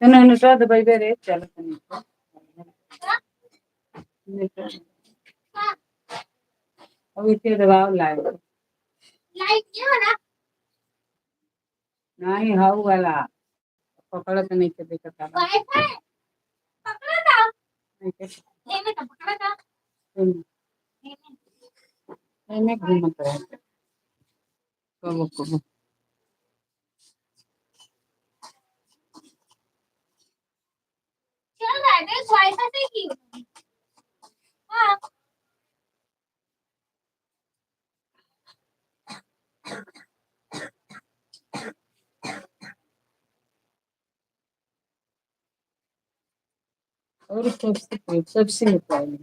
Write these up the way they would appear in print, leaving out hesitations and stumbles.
Ano to the baby rate chala अब इतने दबाव लाए नहीं हाउ वाला पकड़ा तो नहीं थे देखता मैं घूमत रहे कबो कबो और सबसे होता है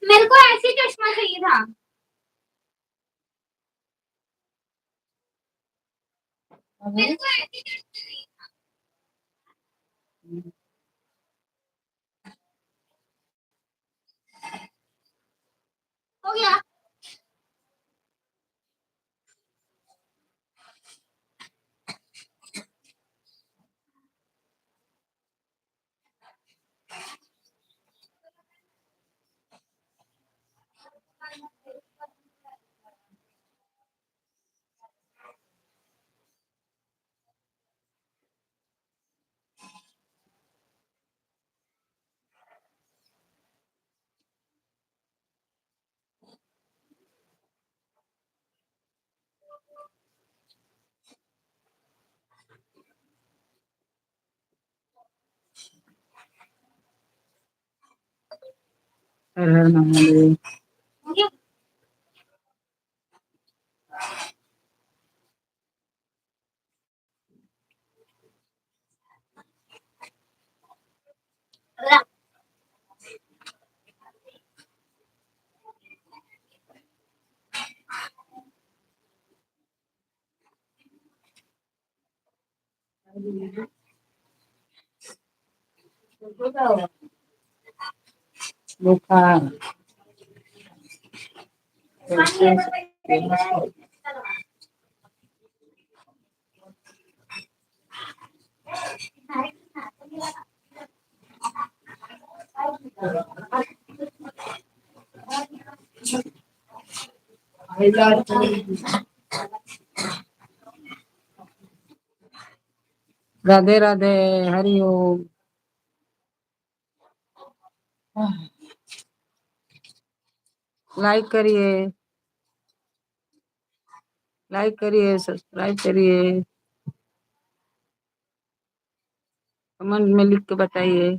मेरे को ऐसी चश्मा चाहिए था मेरे को ऐसी हो गया हर हर महादेव बुखार राधे राधे हरि ओम लाइक करिए सब्सक्राइब करिए कमेंट में लिख के बताइए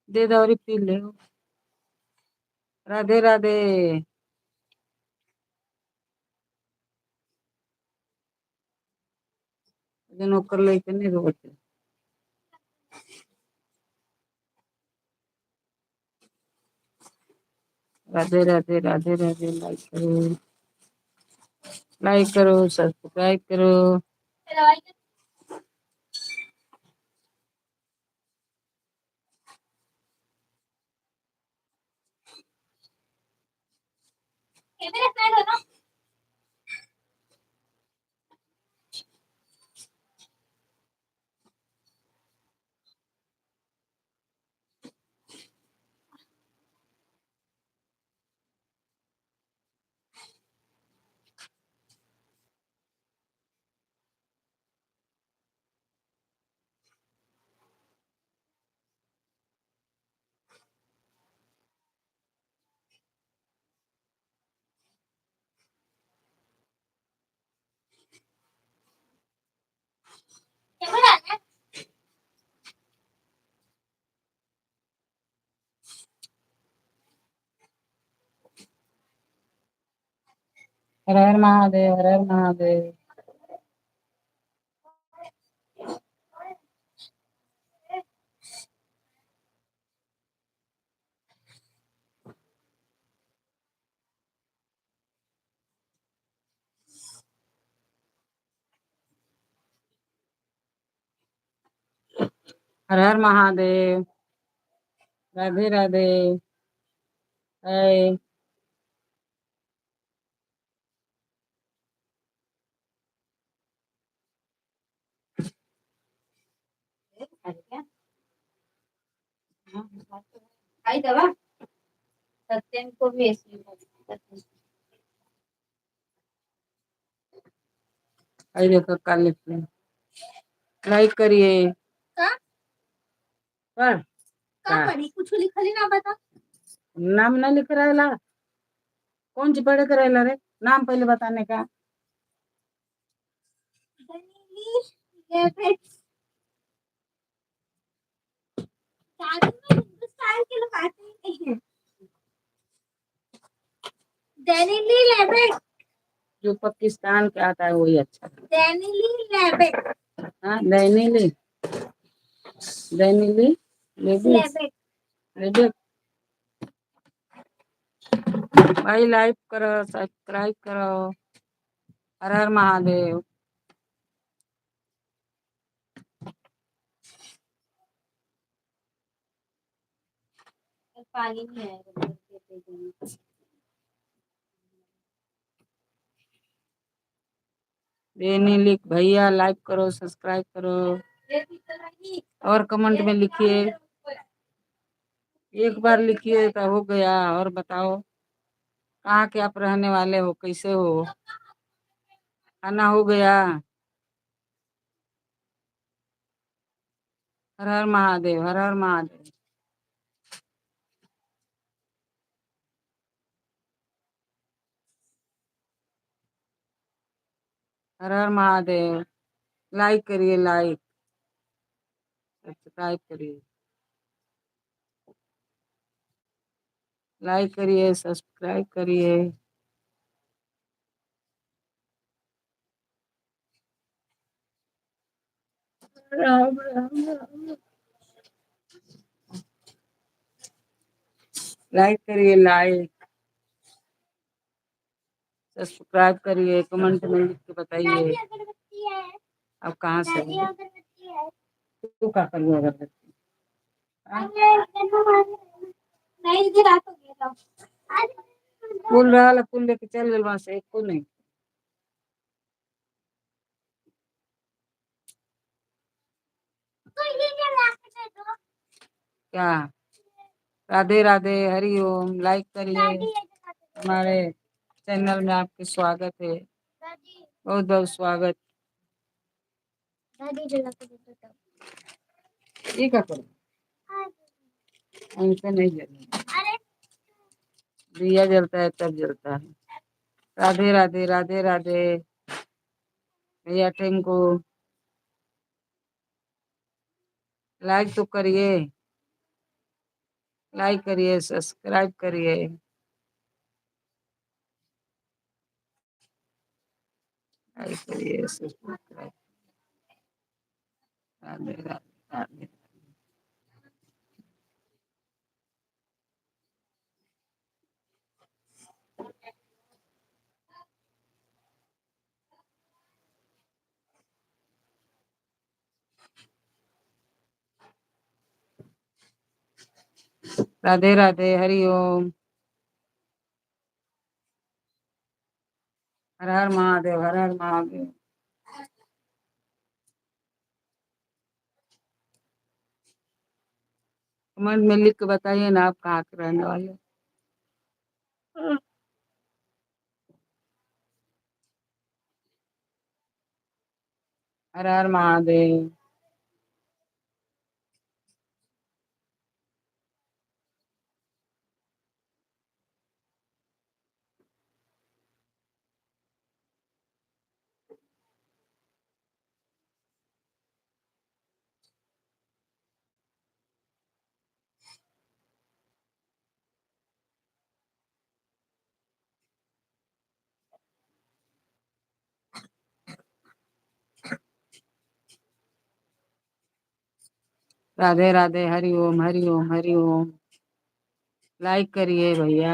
दे दो और पी ले राधे राधे नौकर लेके नहीं रोते राधे राधे राधे राधे लाइक करो सब्सक्राइब करो हर हर महादेव, हर हर महादेव। हर हर महादेव। राधे राधे। हाय। आई दवा सत्यन को भी ऐसी आई देखो कल लिखते लाइक करिए। का पर का पढ़ी कुछ लिखली ना बता। नाम नहीं लिख रहा है ला। कौन सी पढ़े करेला रे। नाम पहले बताने का। हिंदुस्तान के लोग आते ही नहीं है। डेनिली लेबेट जो पाकिस्तान का आता है वही अच्छा है। डेनिली लेबेट। हाँ डेनिली डेनिली लेबेट लेबेट। भाई लाइक करो सब्सक्राइब करो। हर हर महादेव। पानी नहीं आएगा। लिख भैया लाइक करो सब्सक्राइब करो और कमेंट में लिखिए। एक बार लिखिए तो हो गया। और बताओ कहाँ के आप रहने वाले हो कैसे हो। खाना हो गया। हर हर महादेव, हर हर महादेव। हर हर महादेव। लाइक करिए लाइक सब्सक्राइब करिए। लाइक करिए सब्सक्राइब करिए। राम राम राम। लाइक करिए लाइक सब्सक्राइब करिए कमेंट में लिख के बताइए अब कहाँ से हो? तू का करिए अगरबत्ती। फूल रहा फूल लेके चल गए वहां से एक को नहीं। क्या राधे राधे हरि ओम। लाइक करिए हमारे चैनल में आपके स्वागत है। बहुत बहुत स्वागत। ये क्या करो ऐसा नहीं जलना। दिया जलता है तब जलता है। राधे राधे राधे राधे। भैया टेंको लाइक तो करिए। लाइक करिए सब्सक्राइब करिए। लाइक करिए सब्सक्राइब। राधे राधे राधे राधे राधे हरि ओम। हर हर महादेव, हर हर महादेव। कमेंट में लिख के बताइए ना आप कहाँ के रहने वाले। हर हर महादेव। राधे राधे, हरि ओम हरि ओम हरि ओम। लाइक करिए भैया,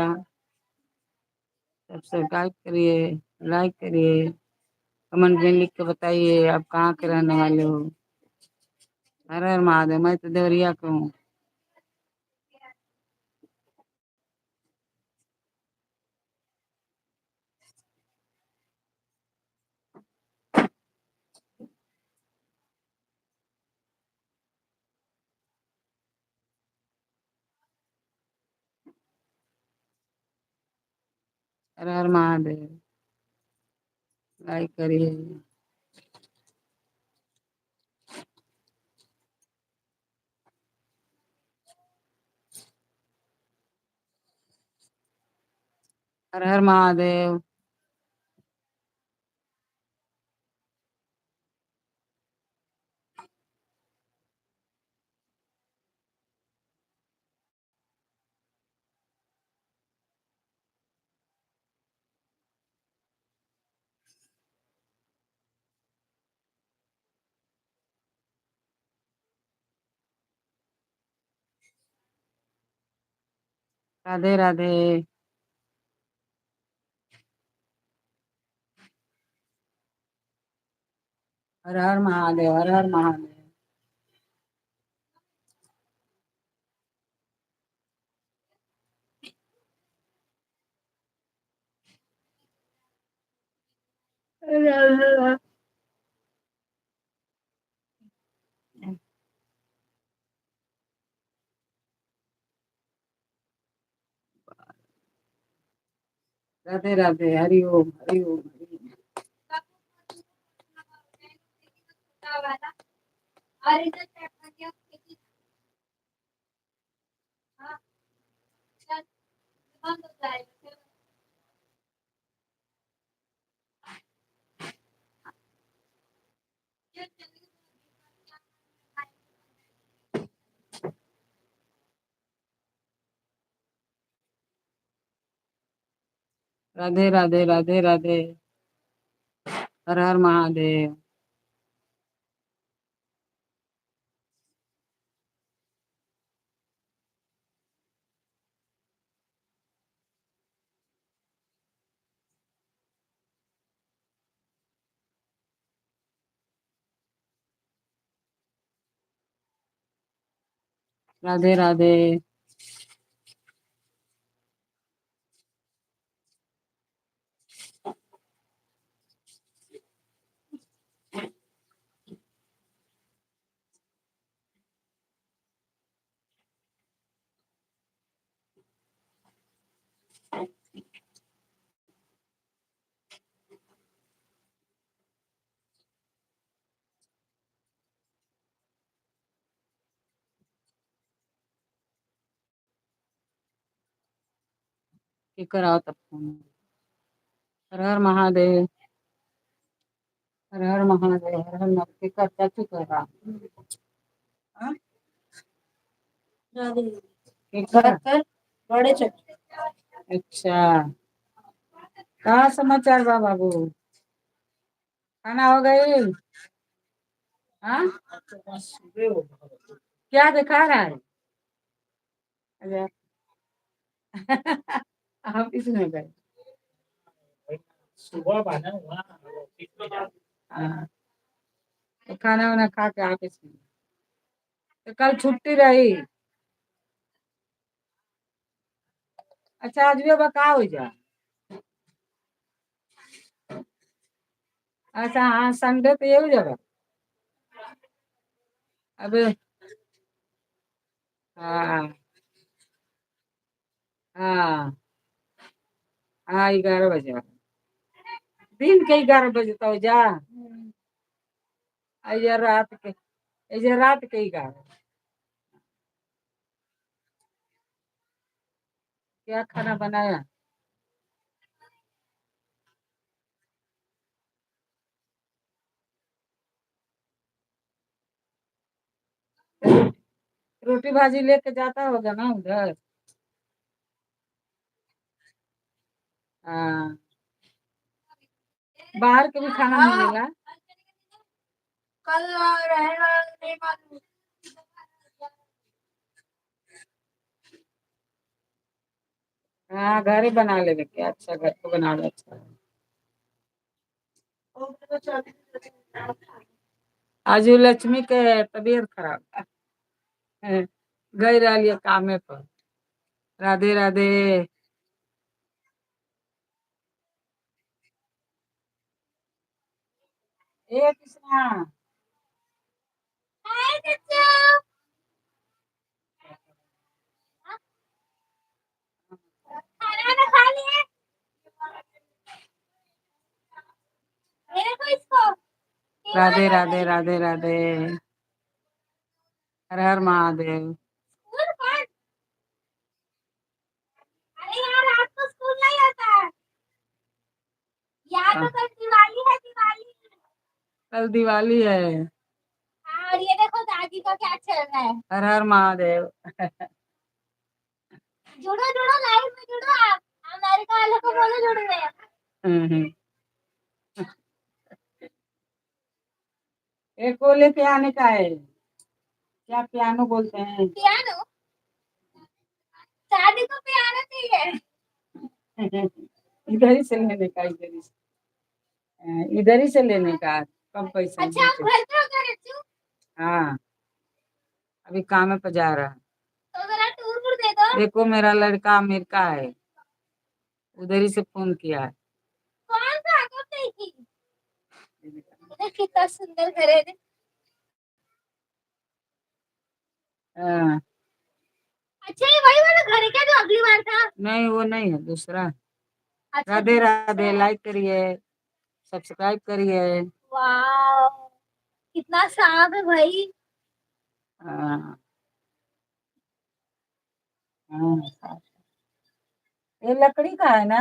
सब्सक्राइब करिए, लाइक करिए, कमेंट में लिख के बताइए आप कहाँ के रहने वाले हो। हर हर महादेव। मैं तो देवरिया का हूँ। हर हर महादेव। लाइक करिए। हर हर महादेव। राधे राधे। हर हर महादेव, हर हर महादेव। राधे राधे, हरि ओम हरि ओम हरि ओम। राधे राधे, राधे राधे, हर हर महादेव। राधे राधे। की कराओ तब फोन। हर हर महादेव, हर हर महादेव, हर हर महादेव। की करता तू कर रहा। हाँ? की कर बड़े चच। अच्छा, कहाँ समाचार बा बाबू? खाना हो गई? हाँ? क्या दिखा रहा है? अरे आप इसमें गए। सुबह बना हुआ। हाँ, तो खाना वाना खा के आप इसमें। तो कल छुट्टी रही। अच्छा, आज भी बका हो जा। अच्छा हाँ, संडे तो यही जगह। अबे हाँ हाँ हाँ, 11 बजे। दिन के 11 बजे तो जा। अजय रात के, अजय रात के 11। क्या खाना बनाया? रोटी भाजी लेके जाता होगा ना उधर। हाँ, बाहर के भी खाना मिलेगा। कल रहेगा नहीं मालूम। हाँ घर ही बना लेवे क्या, अच्छा घर तो बना लो अच्छा। आज लक्ष्मी के तबीयत खराब है, गई रही कामे पर। राधे राधे। ए कृष्णा। हाय चच्चा। खाना वाना खा लिए? मेरे को इसको। राधे राधे राधे राधे। हर हर महादेव। अरे यार रात को स्कूल नहीं होता है। यार तो कल दिवाली है, दिवाली। कल दिवाली है। हाँ, और ये देखो दादी का क्या चल रहा है। हर हर महादेव। जुड़ो जुड़ो लाइव में जुड़ो आप। अमेरिका वालों को बोलो जुड़ गए। हम्म। एक को लेके आने का है। क्या पियानो बोलते हैं? पियानो। शादी को पियानो चाहिए। इधर ही से लेने का, इधर ही से लेने का। कम पैसा। अच्छा आप घर पे हो क्या रच्चू? हाँ अभी काम पे जा रहा है। तो जरा टूर वूर दे दो। देखो मेरा लड़का अमेरिका है, उधर ही से फोन किया है। कौन सा कब देखी? कितना सुंदर घर है। हाँ। अच्छा ये वही वाला घर है क्या जो अगली बार था? नहीं वो नहीं है, दूसरा। अच्छा, राधे राधे। लाइक करिए, सब्सक्राइब करिए। वाह कितना साफ है भाई। हाँ हाँ साफ। ये लकड़ी का है ना?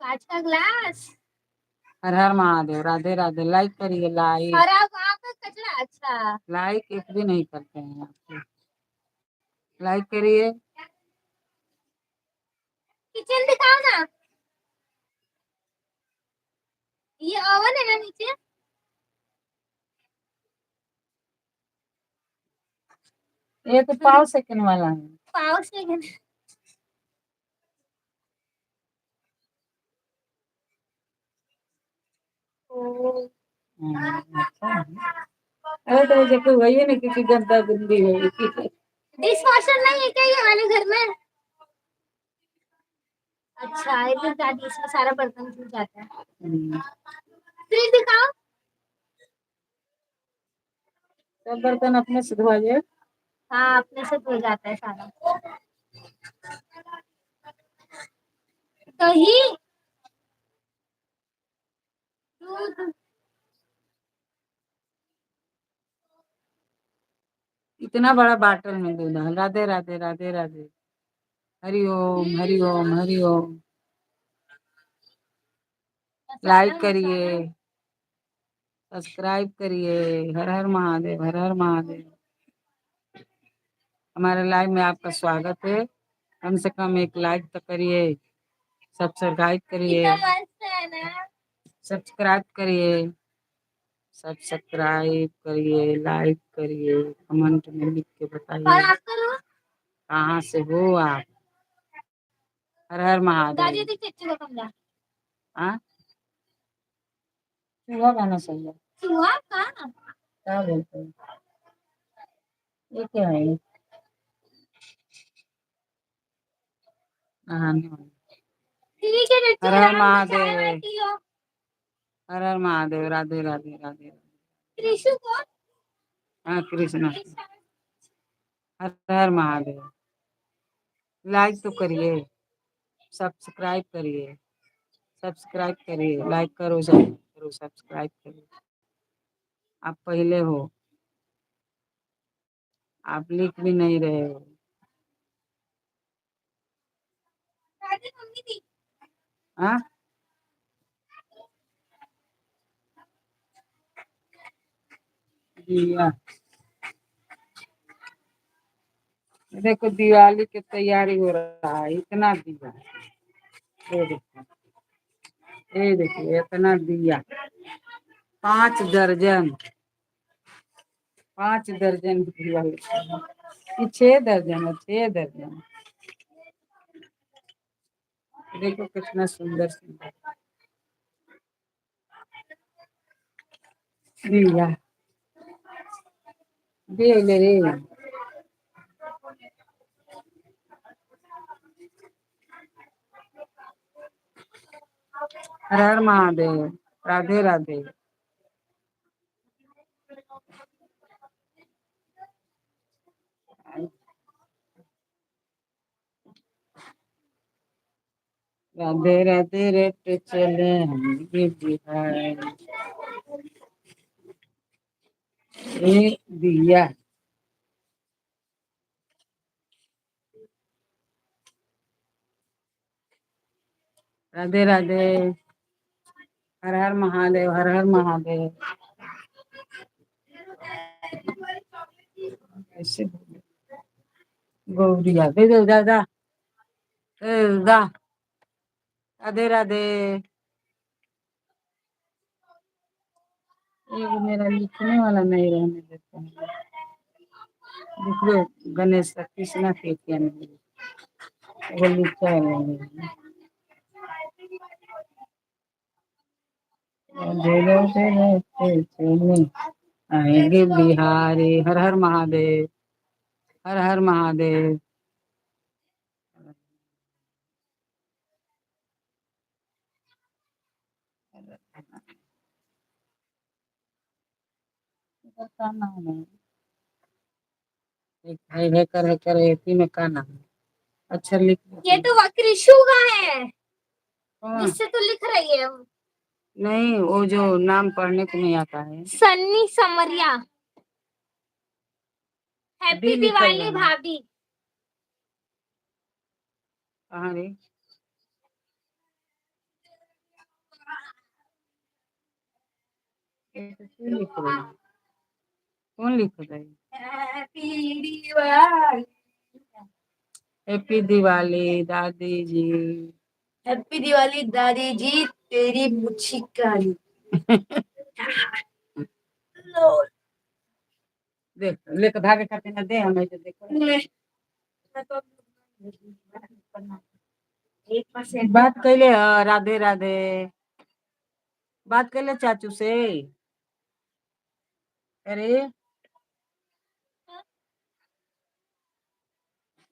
कांच का ग्लास। हर हर महादेव। राधे राधे। लाइक करिए, लाइक। और आप वहाँ पे कचरा। अच्छा लाइक एक भी नहीं करते हैं आप। लाइक करिए। किचन दिखाओ ना। ये ओवन है ना नीचे? ये तो पाव सेकंड वाला है। पाव सेकंड। ओ अच्छा है। अरे तो जैसे वही है ना, क्योंकि गंदा गंदी है। डिश वॉशर नहीं है क्या ये वाले घर में? अच्छा इधर दादी इसमें सारा बर्तन धुल जाता है। फ्रिज दिखाओ। सब बर्तन अपने से धोआ जाए। हाँ अपने से धुल जाता है सारा। दही दूध। इतना बड़ा बाटल में दूध है। राधे राधे राधे राधे। हरि ओम हरि ओम हरि ओम। लाइक करिए, सब्सक्राइब करिए। हर हर महादेव, हर हर महादेव। हमारे लाइव में आपका स्वागत है। कम से कम एक लाइक तो करिए, सब्सक्राइब करिए, सब्सक्राइब करिए, सब्सक्राइब करिए, लाइक करिए, कमेंट में लिख के बताइए कहाँ से हो आप। हर हर महादेव। हाँ चूहा गाना सही है। चूहा कहाँ? क्या बोलते हैं? ये क्या है? नहाने वाला। हर हर महादेव। हर हर महादेव। राधे राधे राधे। कृष्ण कौन? हाँ कृष्ण। हर हर महादेव। लाइक तो करिए, सब्सक्राइब करिए, सब्सक्राइब करिए, लाइक करो, करो, सब्सक्राइब करिए। आप पहले हो, आप लिख भी नहीं रहे हो। हाँ दिया। देखो दिवाली की तैयारी हो रहा है, इतना दिया। ये देखो, ये देखिए इतना दिया। 5 दर्जन, 5 दर्जन दिया। ये 6 दर्जन है, 6 दर्जन। देखो कितना सुंदर सुंदर दिया दे ले रे। हर हर महादेव। राधे राधे। राधे राधे रेट चले हम भी बिहार। ये दिया। राधे राधे। हर हर महादेव, हर हर महादेव। ऐसे गौरिया दे दे दादा। दा। राधे राधे। ये मेरा लिखने वाला नहीं रहने देता है। लिख लो गणेश कृष्णा के क्या नहीं, वो लिखता है नहीं। आएंगे बिहारी। हर हर महादेव, हर हर महादेव। का नाम है एक हैकर एपी में का नाम है? अच्छा लिख। ये तो वक्रिशु का है जिससे तो लिख रही है। नहीं, वो जो नाम पढ़ने को नहीं आता है। सन्नी समरिया। हैप्पी दिवाली भाभी। कहाँ रे? कौन लिख रही है? कौन लिख रही है? हैप्पी दिवाली। हैप्पी दिवाली दादी जी। हैप्पी दिवाली दादी जी तेरी मुच्छी काली। देख लेकर भागे खाते ना दे हमें तो देखो। बात कैले राधे राधे। बात कैले चाचू से। अरे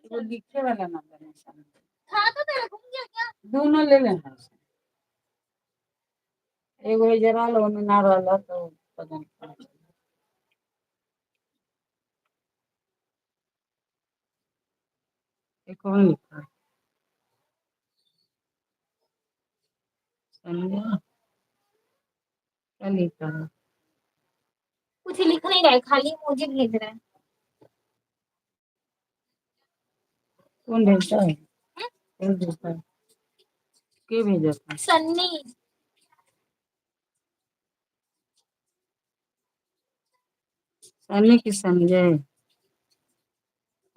वो लिखे वाला नंबर है शायद। हाँ तो तेरा घूम गया क्या? दोनों ले लेना। एगो जरा लो ना रहला तो पता नहीं। एक और लिखा समझे? क्या लिखा है? कुछ लिख नहीं रहा है, खाली मुझे भेज रहा है। कौन भेजता है? कौन भेजता है? के भेजा था? सन्नी। सन्नी की समझे?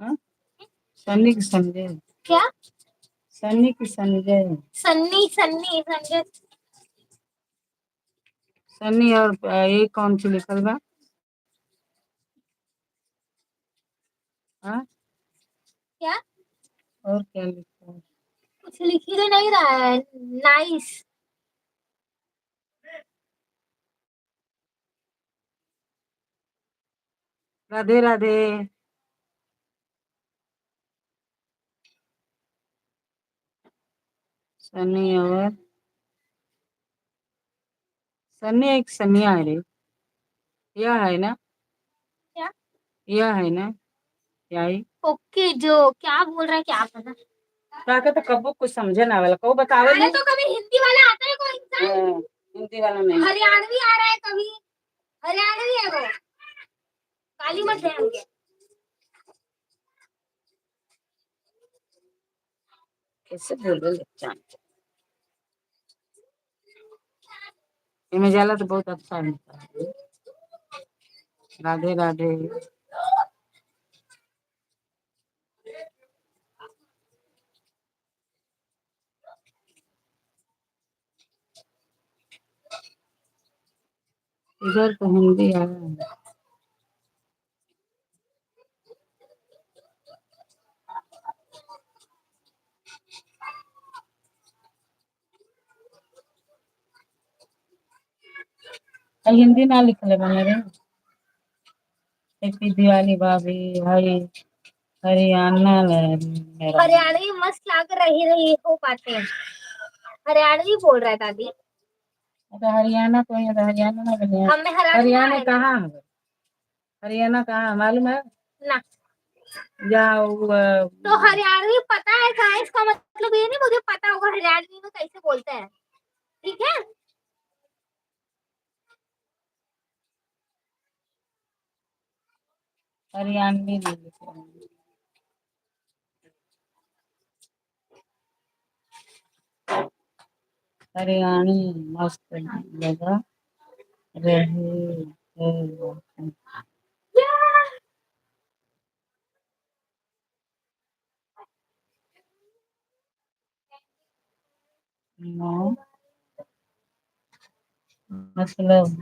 हाँ? सन्नी की समझे? क्या? सन्नी की समझे? सन्नी सन्नी समझे। सन्नी और ये कौन सी लिखल बा? हाँ? क्या? और क्या लिखा है? कुछ लिख ही तो नहीं रहा है। नाइस। राधे राधे। सन्नी और सन्नी एक सनिया है रे। यह है ना? क्या? यह है ना? क्या ही? ओके जो क्या बोल रहा है क्या पता। काके तो कबो कुछ समझे ना वाला को बतावे नहीं। तो कभी हिंदी वाला आता है कोई इंसान। हिंदी वाला नहीं। हरियाणवी आ रहा है कभी। हरियाणवी है वो। काली मत ध्यान दे। कैसे बोल रहे बच्चा? इनमें जाला तो बहुत अच्छा होता है। राधे राधे। इधर तो हिंदी आ रहा है। हिंदी ना लिखले बने रे। हैप्पी दिवाली भाभी भाई हरियाणा मेरा हरियाणवी मस्त लाग रही हो पाते हैं। हरियाणवी बोल रहा है दादी। तो हरियाणा को है तो हरियाणा में बने हमें हरियाणा कहाँ है? हरियाणा कहाँ मालूम है ना। जाओ तो हरियाणवी पता है क्या? इसका मतलब ये नहीं मुझे पता होगा हरियाणवी में कैसे बोलते हैं। ठीक है हरियाणवी हरियाणी मस्त लगा रहे मतलब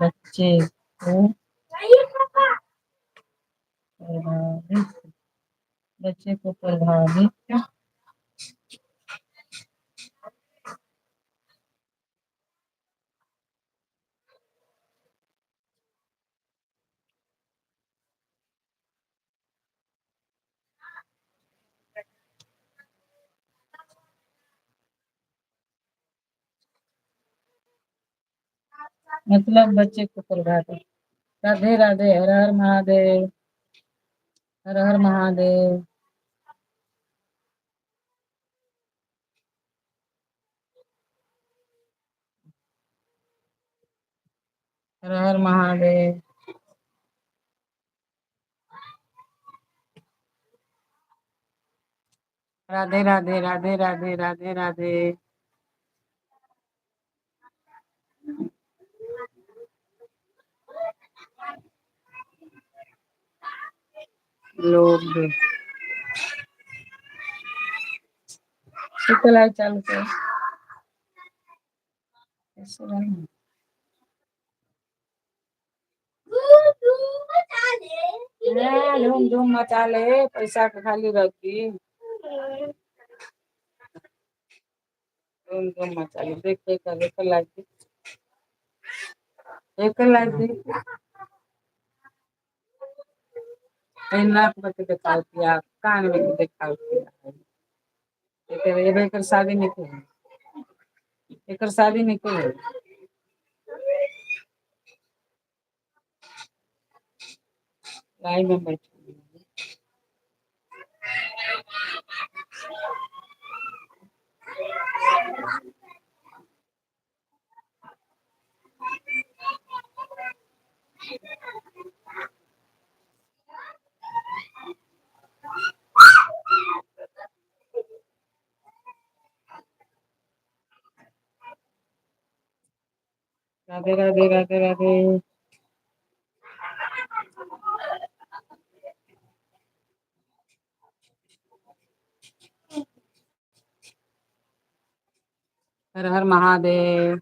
बच्चे को प्रभावित मतलब बच्चे को प्रभावित। राधे राधे हर हर महादेव हर हर महादेव। हर हर महादेव। राधे राधे राधे राधे राधे राधे। लोग लाइट चालू कर धूम धूम मचा ले पैसा के खाली रखी धूम धूम मचा ले देख देख लाइट एक लाइट देख नाक में के दिखाओ किया कान में के दिखाओ किया एक शादी नहीं एक शादी नहीं कर लाई में बैठ राधे राधे राधे राधे। हर हर महादेव।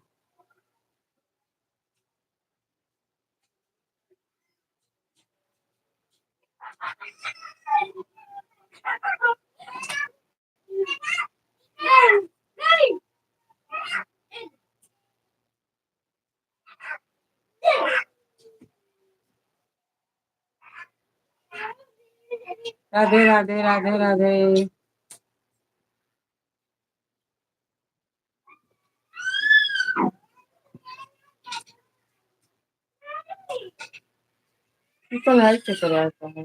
राधे राधे राधे राधे। तो लाइट से करवाता है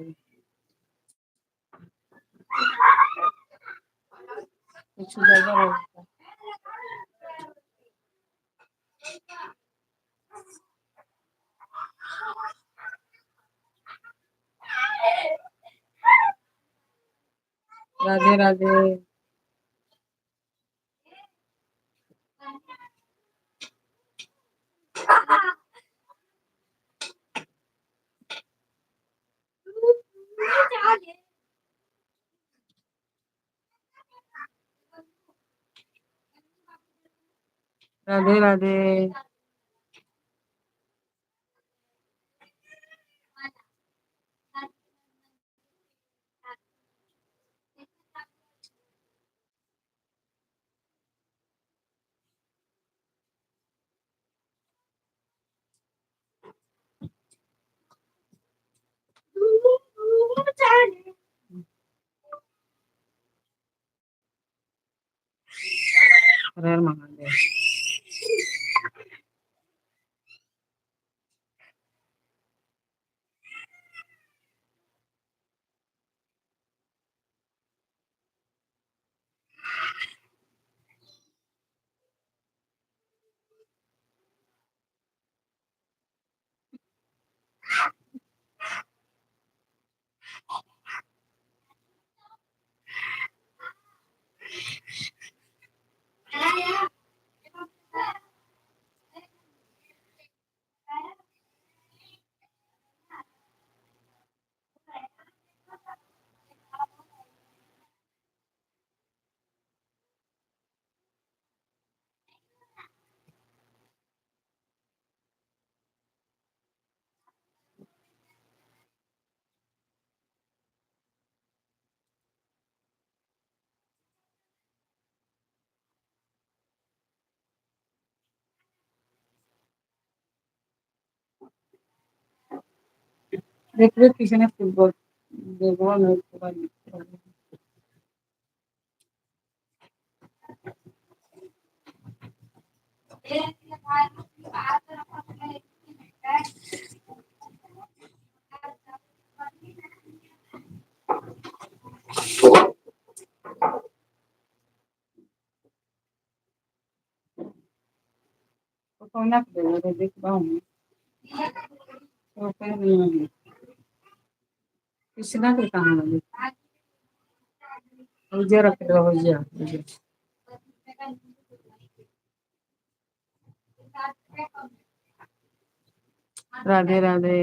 कुछ जगह राधे राधे। राधे राधे। हर महादेव. देख किसी ने फुटबॉल देखो मैं तो कौन ना देख पाऊंगी तो फिर नहीं किसी ना कोई काम लगे मुझे रख दो भैया राधे राधे.